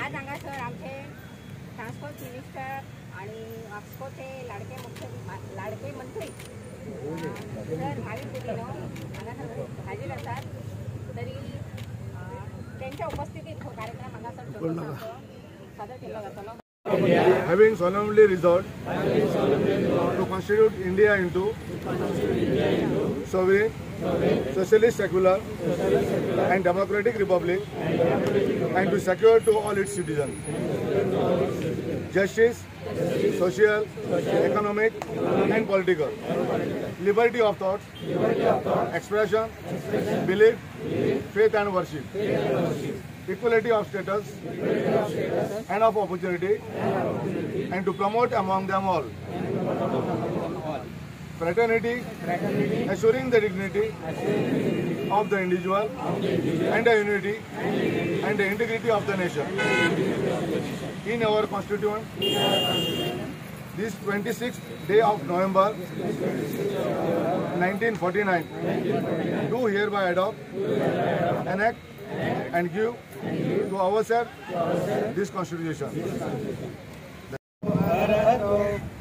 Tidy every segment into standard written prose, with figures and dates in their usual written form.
आज हांगासर आमचे ट्रान्सपोर्ट मिनिस्टर आणि वास्कोचे लाडके मंत्री सर भाविक कुटीनो हांगासर हाजीर आसात. तरी त्यांच्या उपस्थितीत हो कार्यक्रम हांगासर सादर केला जातलो. Having solemnly resolved to constitute India into sovereign, socialist, secular, and democratic republic, and to secure to all its citizens justice, social, economic, and political, liberty of thought, expression, belief, faith and worship, equality of status and of opportunity, and to promote among them all fraternity, assuring the dignity of the individual and the unity and the integrity of the nation. In our constituent, this 26th day of November 1949, do hereby adopt, enact, and give to ourselves this constitution.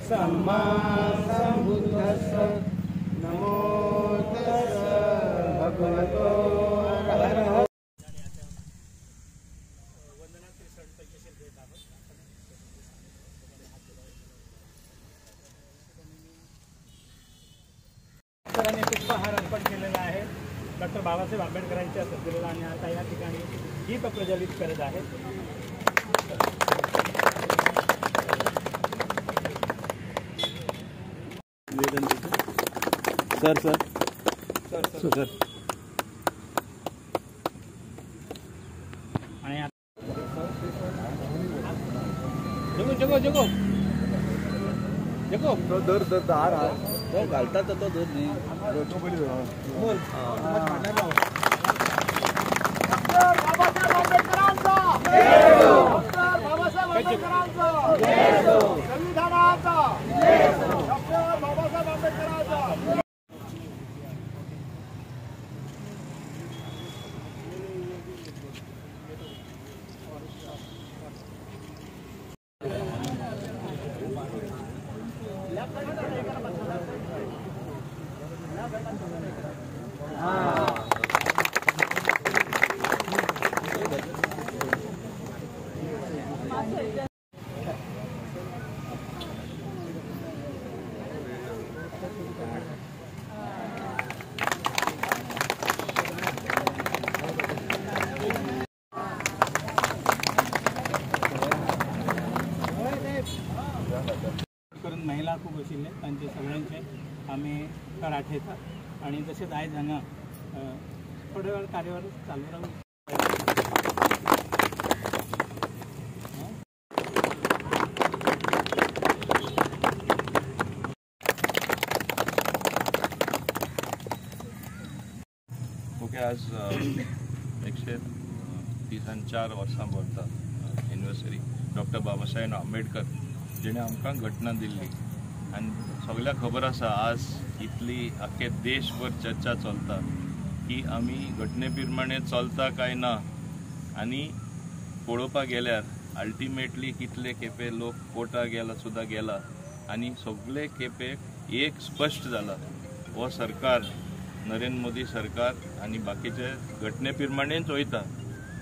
सम्मा सम्बुद्धस्स नमो तस्स भगवतो अरहतो. वंदनाचे सण पैकीशीर देत आहोत. सरांनी पुष्पहार अर्पण केलेला आहे. Doctor Babasaheb आंबेडकरांच्या सद्गुरूला आणि आता या ठिकाणी दीप प्रज्वलित करत आहेत. सर सर सर सर आणि जगो जगो जगो जगो तो दर दर दार तो घालता तो दर नाही बोल बाबासाहेब आंबेडकरांचा संविधानाचा बाबासाहेब आंबेडकरांचा. करून महिला खूप आशिल्ले तांचे सगळ्यांचे आमी कराट घेतात आणि तशेंच आयज हांगा थोडे वेळ कार्यावळ चालू राहू. ओके आज 134 वर्सां भरता एनिवर्सरी डॉक्टर बाबासाहेब आंबेडकर जेणे आमकां घटना दिल्ली आनी सगळ्यांक खबर आसा आज इतली आख्खे देशभर चर्चा चलता की आमी घटने प्रमाणे चलता काय ना आनी पळोवपाक गेल्यार अल्टिमेटली कितले खेपे लोक कोर्टाक गेला सुद्दां गेला आनी सगळे खेपे एक स्पश्ट जाला हो सरकार नरेंद्र मोदी सरकार आनी बाकीचे घटने प्रमाणेच वयता.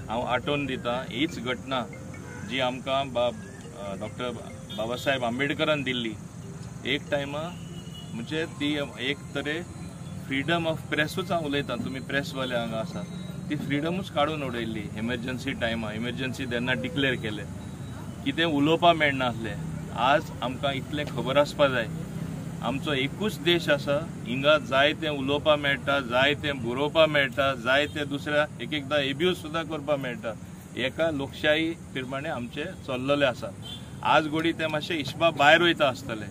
हांव आठोवन दिता हीच घटना जी आमकां डॉक्टर बाबासाहेब आंबेडकरान दिल्ली एक टायमा म्हणजे ती एक तरे फ्रीडम ऑफ प्रेसूच हांव उलयतां. तुमी प्रेसवाले हांगा आसा ती फ्रीडमूच काडून उडयल्ली एमर्जन्सी टायमा. एमर्जन्सी तेन्ना डिक्लेअर केले कितें उलोवपाक मेळनासलें. आज आमकां इतलें खबर आसपा जाय आमचो एकूच देश आसा हिंगा जाय तें उलोवपाक मेळटा, जाय तें बरोवपाक मेळटा, जाय तें दुसऱ्या एक एकदां एब्यूज सुद्दां करपाक मेळटा. एका लोकशाही प्रमाणे आमचे चल्लेले आसा. आज घडी ते मातशें हिशपा भायर वयता आसतले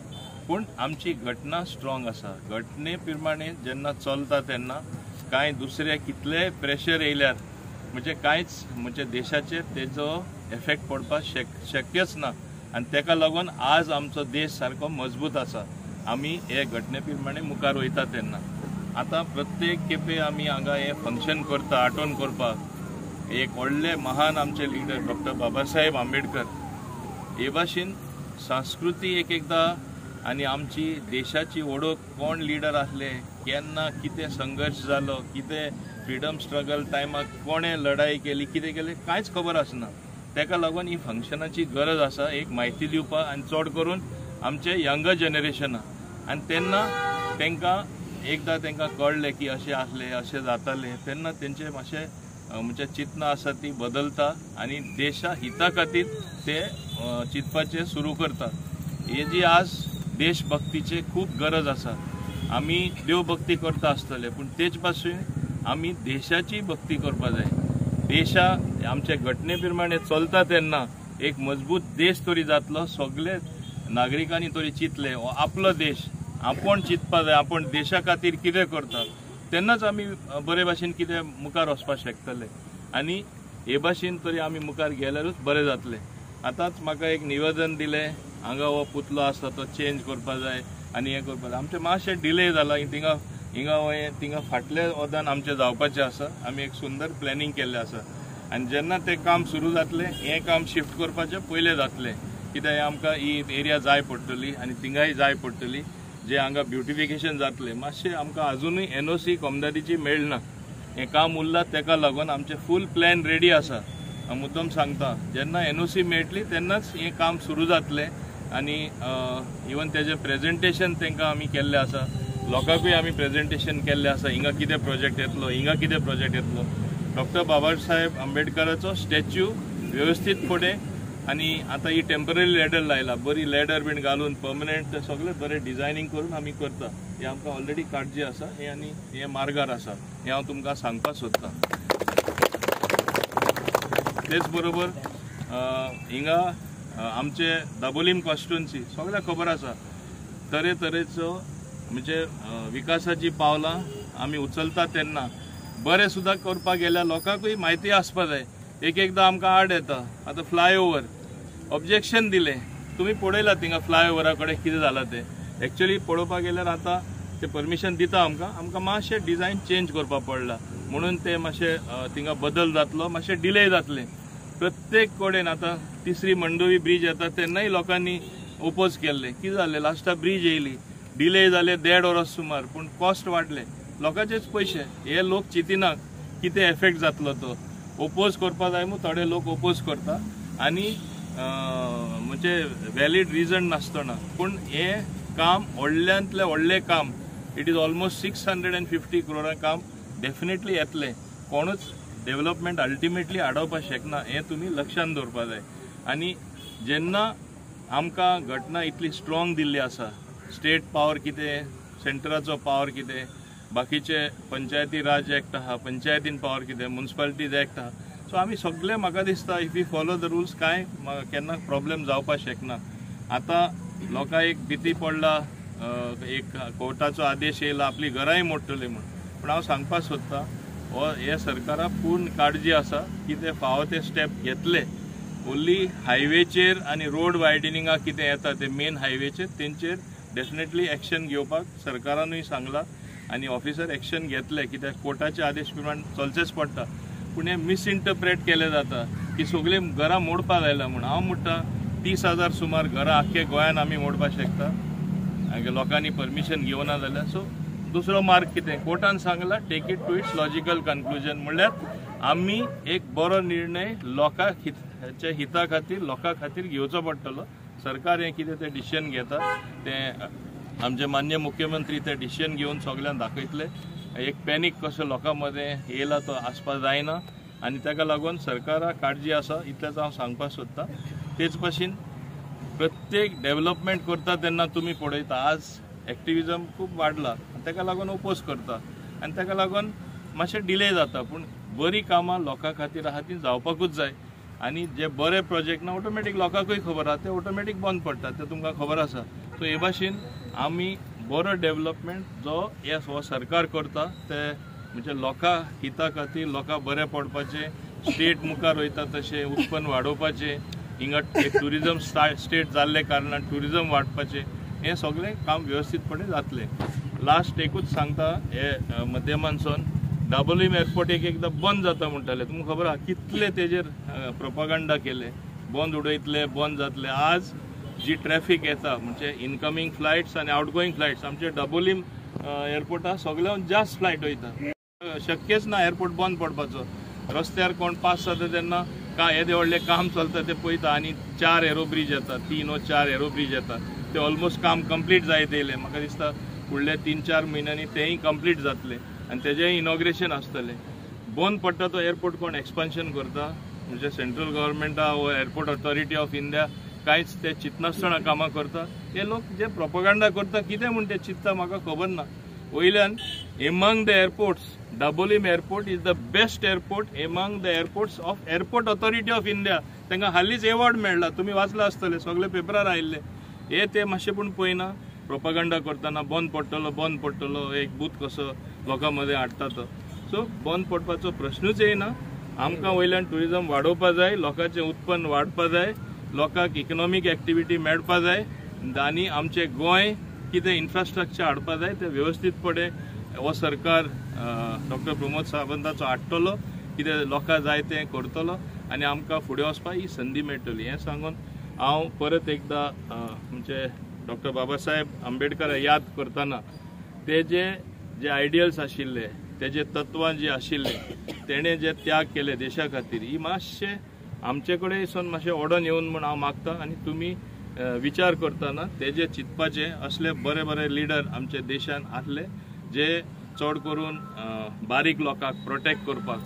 पूण आमची घटना स्ट्रॉंग आसा. घटने प्रमाणे जेन्ना चलता तेन्ना कांय दुसरे कितलेय प्रेशर येयल्यार म्हणजे कांयच म्हणजे देशाचेर तेजो एफेक्ट पडपाक शक्यच ना आनी तेका लागून आज आमचो देश सारको मजबूत आसा. आमी हे घटने प्रमाणे मुखार वयता तेन्ना आतां प्रत्येक खेपे आमी हांगा हे फंक्शन करता आठवण करपाक एक व्हडले महान आमचे लिडर डॉक्टर बाबासाहेब आंबेडकर हे भाशेन संस्कृती एकदा आनी आमची देशाची ओळख कोण लिडर आसले, केन्ना कितें संघर्ष जालो, कितें फ्रीडम स्ट्रगल टायमाक कोणें लढाई केली, कितें केलें कांयच खबर आसना. ताका लागून ही फंक्शनाची गरज आसा एक म्हायती दिवपाक आनी चड करून आमचे यंगर जनरेशना. आनी तेन्ना तांकां एकदां तांकां कळ्ळें की अशें आसलें अशें जातालें तेन्ना तेंचें मातशें म्हणजे चिंतना आसा ती बदलता आनी देशा हिता खातीर ते चिंतपाचें सुरू करता. हे जी आज देशभक्तीची खूब गरज आसा. आमी देवभक्ती करता आसतले पूण तेच पासून आमी देशाची भक्ती करपा जाय. देशा आमच्या घटने प्रमाणे चलता तेन्ना एक मजबूत देश तरी जातलो. सगळे नागरिकांनी तरी चिंतले हो आपलो देश आपण चिंतपा जाय, आपण देशा खातीर कितें करता तेन्नाच आमी बरे भाशेन कितें मुखार वचपाक शकतले. आनी हे भाशेन तरी आमी मुखार गेल्यारूच बरें जातलें. आतांच म्हाका एक निवेदन दिलें हांगा हो पुतलो आसा तो चेंज करपा जाय आनी हें करपा जाय. आमचें मातशें डिले जाला थिंगा फाटल्या वदान आमचें जावपाचें आसा. आमी एक सुंदर प्लॅनिंग केल्लें आसा आनी जेन्ना तें काम सुरू जातलें हें काम शिफ्ट करपाचें पयलें जातलें कित्याक आमकां ही एरिया जाय पडटली आनी थिंगाय जाय पडटली. जे हांगा ब्युटिफिकेशन जातलें मातशें आमकां अजुनूय NOC कॉमदारीची मेळना. हें काम उरलां ताका लागून आमचें फूल प्लॅन रेडी आसा. हांव मुद्दम सांगता जेन्ना NOC मेळटली तेन्नाच हें काम सुरू जातलें. आनी इवन तेजें प्रेजेंटेशन तांकां आमी केल्लें आसा. लोकांकूय आमी प्रेजेंटेशन केल्लें आसा हिंगा कितें प्रोजेक्ट येतलो, हिंगा कितें प्रोजेक्ट येतलो. डॉक्टर बाबासाहेब आंबेडकराचो स्टॅच्यू वेवस्थीत फुडें आनी आतां ही टेम्पररी लॅडर लायला. बरी लॅडर बीन घालून परमनंट सगळें बरें डिझायनींग करून आमी करता. हें आमकां ऑलरेडी काळजी आसा हें आनी हें मार्गार आसा हें हांव तुमकां सांगपाक सोदतां. तेच बरोबर हिंगा आमचे दाबोलीम कॉन्स्टिट्युएन्सी सगळ्यांक खबर आसा तरेतरेचो म्हणजे विकासाची पावलां आमी उचलता तेन्ना बरें सुद्दां करपाक गेल्यार लोकांकूय म्हायती आसपा जाय. एकदां आमकां आड येता. आतां फ्लायओवर ऑब्जेक्शन दिलें तुमी पळयलां थिंगा फ्लायओवरा कडेन कितें जालां तें. एक्चुअली पळोवपाक गेल्यार आतां ते परमिशन दिता आमकां मातशें डिझायन चेंज करपाक पडला म्हणून ते मातशें थिंगा बदल जातलो, मातशें डिले जातलें. प्रत्येक कडेन आतां तिसरी मंडोवी ब्रीज येता तेन्नाय लोकांनी ओपोज केल्लें. कितें जालें लास्टाक ब्रीज येयली डिले जाले 1.5 वरां सुमार पूण कॉस्ट वाडले लोकांचेच पयशे. हे लोक चिंतिनात कितें एफेक्ट जातलो तो. ओपोज करपा जाय म्हूण थोडे लोक ओपोज करता आनी म्हणजे वॅलीड रिजन नासतना. पूण हें काम व्हडल्यांतलें व्हडलें काम. इट इज ऑलमोस्ट 650 करोडां काम डेफिनेटली येतलें. कोणूच डेव्हलपमेंट अल्टिमेटली आडोवपाक शकना हें तुमी लक्षांत दवरपा जाय. आनी जेन्ना आमकां घटना इतली स्ट्रॉंग दिल्ली आसा स्टेट पावर कितें, सेंटराचो पावर कितें, बाकीचे पंचायती राज एक्ट आहा, पंचायतीन पावर कितें, म्युनिसिपालिटीज एक्ट आहा. सो आमी सगळे म्हाका दिसता if you follow the rules कांय केन्ना प्रॉब्लेम जावपाक शकना. आतां लोकांक एक भीती पडला एक कोर्टाचो आदेश येयला आपली घरांय मोडटली म्हूण. पूण हांव सांगपाक सोदतां हो हे सरकाराक पूर्ण काळजी आसा की ते फावो ते स्टेप घेतले. ओन्ली हायवेचेर आनी रोड वायडनिंगाक कितें येता ते मेन हायवेचेर तेंचेर डेफिनेटली एक्शन घेवपाक सरकारानूय सांगला आनी ऑफिसर एक्शन घेतले कित्याक कोर्टाचे आदेश प्रमाण चलचेच पडटा. पूण हें मिसइंटरप्रेट केलें जाता की सगळीं घरां मोडपाक लायला म्हूण. हांव म्हणटा 30,000 सुमार घरां आख्खे गोंयान आमी मोडपाक शकता लोकांनी परमिशन घेवना जाल्यार. सो दुसरो मार्ग कितें कोर्टान सांगला take it to its logical conclusion. म्हणल्यार आमी एक बरो निर्णय लोकांच्या हिता खातीर लोकां खातीर घेवचो पडटलो. सरकार हें कितें तें डिसिजन घेता तें आमचे मान्य मुख्यमंत्री ते डिसिजन घेवन सगळ्यांक दाखयतले. एक पॅनीक कसो लोकां मदें येयला तो आसपाक जायना आनी ताका लागून सरकाराक काळजी आसा इतलेंच हांव सांगपाक सोदतां. तेच भाशेन प्रत्येक डेव्हलपमेंट करता तेन्ना तुमी पळयता आज एक्टिविजम खूब वाडला ताका लागून ओपोज करता आनी ताका लागून मातशें डिले जाता. पूण बरी कामां लोकां खातीर आहा ती जावपाकूच जाय आनी जे बरे प्रोजेक्ट ना ऑटोमॅटीक लोकांकूय खबर आहा ते ऑटोमॅटीक बंद पडटा ते तुमकां खबर आसा. सो हे भाशेन आमी बरो डेव्हलपमेंट जो हो सरकार करता ते म्हणजे लोकां हिता खातीर लोकां बरें पडपाचें स्टेट मुखार वयता तशें उत्पन्न वाडोवपाचें हिंगा एक ट्युरिजम स्टेट जाल्ले कारणान ट्युरिजम वाडपाचें हें सगळें काम वेवस्थीतपणे जातलें. लास्ट एकूच सांगता हे माध्यमांतसून डाबोलीम एअरपोर्ट एकदा बंद जाता म्हणटाले. तुमकां खबर आहा कितले तेजेर प्रोपागंडा केले, बंद उडयतले, बंद जातले. आज जी ट्रॅफिक येता म्हणजे इनकमिंग फ्लायट्स आनी आउटगोईंग फ्लायट्स आमचे डाबोलीम एअरपोर्टार सगळ्यान जास्त फ्लायट वयता. शक्यच ना एअरपोर्ट बंद पडपाचो. रस्त्यार कोण पास जाता तेन्ना येदे व्हडले काम चलता ते पळयता आनी 4 एरो ब्रिज येता, 3 वा 4 एरो ब्रिज येता. ते ऑलमोस्ट काम कंप्लीट जायत येयले. म्हाका दिसता फुडल्या 3-4 म्हयन्यांनी तेय कंप्लीट जातले आनी तेजेंय इनॉग्रेशन आसतलें. बंद पडटा तो एअरपोर्ट कोण एक्सपान्शन करता म्हणजे सेंट्रल गव्हर्मेंटा वो एअरपोर्ट ऑथॉरिटी ऑफ इंडिया कांयच ते चिंतनासतना कामां करता. ते लोक जे प्रोपागंडा करता कितें म्हूण ते चिंतता म्हाका खबर ना. वयल्यान among the airports Dabolim airport is the best airport among the airports of airport authority of India. तांकां हालींच एवॉर्ड मेळ्ळा. तुमी वाचला आसतले, सगळे पेपरार आयिल्ले. हे ते मातशें पूण पळयना. प्रोपागंडा करतना बंद पडटलो एक भूत कसो लोकां मदें हाडटा तो. सो बंद पडपाचो प्रश्नूच येयना. आमकां वयल्यान टुरिजम वाडोवपा जाय, लोकांचें उत्पन्न वाडपा जाय, लोकांक इकॉनॉमीक एक्टिविटी मेळपा जाय आनी आमचें गोंय कितें इन्फ्रास्ट्रक्चर हाडपा जाय ते व्यवस्थीतपणे हो सरकार डॉक्टर प्रमोद सावंताचो हाडटलो. कितें लोकांक जाय तें करतलो आनी आमकां फुडें वचपाक ही संदी मेळटली. हें सांगून हांव परत एकदां म्हणजे डॉक्टर बाबासाहेब आंबेडकर याद करतना तेजे जे आयडियल्स आशिल्ले, तेजे तत्वां जी आशिल्ले, तेणें जे त्याग केले देशा खातीर, ही मातशें आमचे कडेन मातशें ओडून येवन म्हूण हांव मागतां. आनी तुमी विचार करतना तेजे चिंतपाचे असले बरे बरे लिडर आमच्या देशान आसले जे चड करून बारीक लोकांक प्रोटेक्ट करपाक,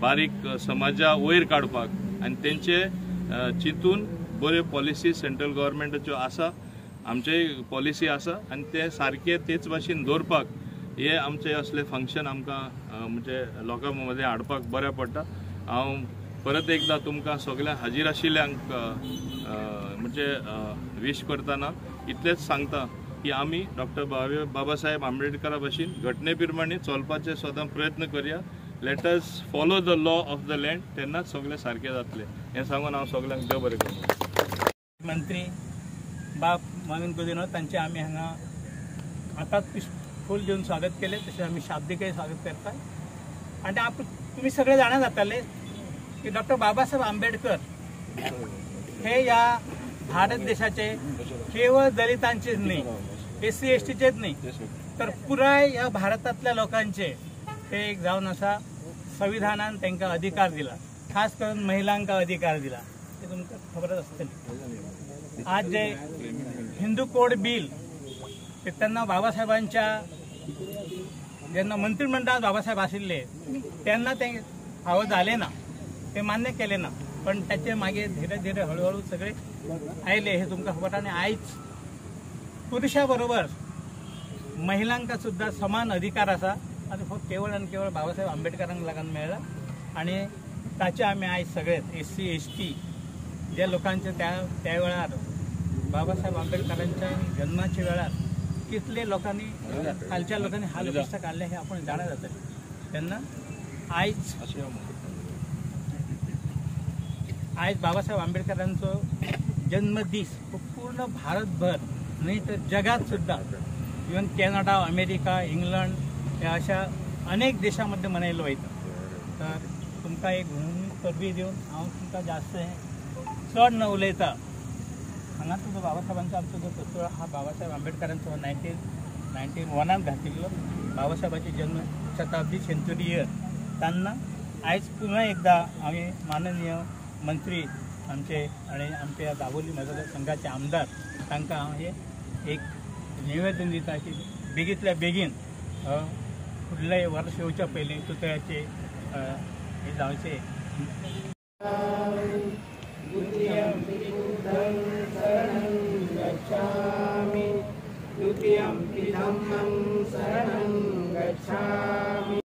बारीक समाजा वयर काडपाक आनी तेंचे चिंतून बऱ्यो पॉलिसी सेंट्रल गव्हर्मेंटाच्यो आसा, आमचे पॉलिसी आसा आनी ते सारके तेच भाशेन दवरपाक हे आमचे असले फंक्शन आमकां म्हणजे लोकां मदें हाडपाक बरें पडटा. हांव परत एकदां तुमकां सगळ्या हाजीर आशिल्ल्यांक म्हणजे विश करतना इतलेंच सांगता की आमी डॉक्टर बाबासाहेब आंबेडकरा भाशेन घटने प्रमाणे चलपाचे सदां प्रयत्न करया. Let us follow the law of the land, तेन्नाच सगळें सारकें जातलें. हें सांगून हांव सगळ्यांक देव बरें करतां. मंत्री बाब माविन गुदिनो तांचे आमी हांगा आतांच फूल दिवन स्वागत केले, तशेंच आमी शाब्दिकय स्वागत करता. आनी तुमी सगळे जाणा जाताले की डॉक्टर बाबासाहेब आंबेडकर हे या भारत देशाचे केवळ दलितांचेच नाही, SC STचेच नाही, तर पुराय या भारतातल्या लोकांचे ते एक जावन आसा. संविधानान तांकां अधिकार दिला, खास करून महिलांका अधिकार दिला, ते तुमकां खबरच आसतली. आज जे हिंदू कोड बिल ते तेन्ना बाबासाहेबांच्या जेन्ना मंत्रिमंडळात बाबासाहेब आशिल्ले तेन्ना ते फावो जाले ना, ते मान्य केले ना. पण त्याचे मागे धीरे धीरे हळूहळू सगळे आयले, हे तुमकां खबर. आनी आयज पुरुषा बरोबर महिलांका सुद्धा समान अधिकार आसा आनी हो केवळ आनी केवळ बाबासाहेब आंबेडकरांक लागून मेळ्ळा. आनी ताचे आमी आयज सगळे SC ST जे लोकांचे त्या वेळार बाबासाहेब आंबेडकरांच्या जन्माच्या वेळार कितले लोकांनी खालच्या लोकांनी हाल अपेक्षा काढले हे आपण जाणा जातले. तेन्ना आयज बाबासाहेब आंबेडकरांचो जन्मदीस पूर्ण भारतभर न्ही तर जगात सुद्धा, इवन कॅनडा, अमेरिका, इंग्लंड या अशा अनेक देशांमध्ये मनयलो वयता. तर तुमकां एक परबी दिवन हांव तुमकां जास्त चड न उलयता. हांगा जो बाबासाहेबांचो आमचो जो पुतळो हा बाबासाहेब आंबेडकरांचो 1991 घातिल्लो, बाबासाहेबाची जन्म शताब्दी सेंचुरी इयर. तेन्ना आयज पुन्हा एकदा आमी माननीय मंत्री आमचे आणि आमच्या दाबोली मतदारसंघाचे आमदार तांकां हांव हे एक निवेदन दिता की बेगींतल्या बेगीन फुडले वर्स येवच्या पयलीं पुतळ्याचे हे जावचे. द्वितीयं धम्मं शरणं गच्छामि.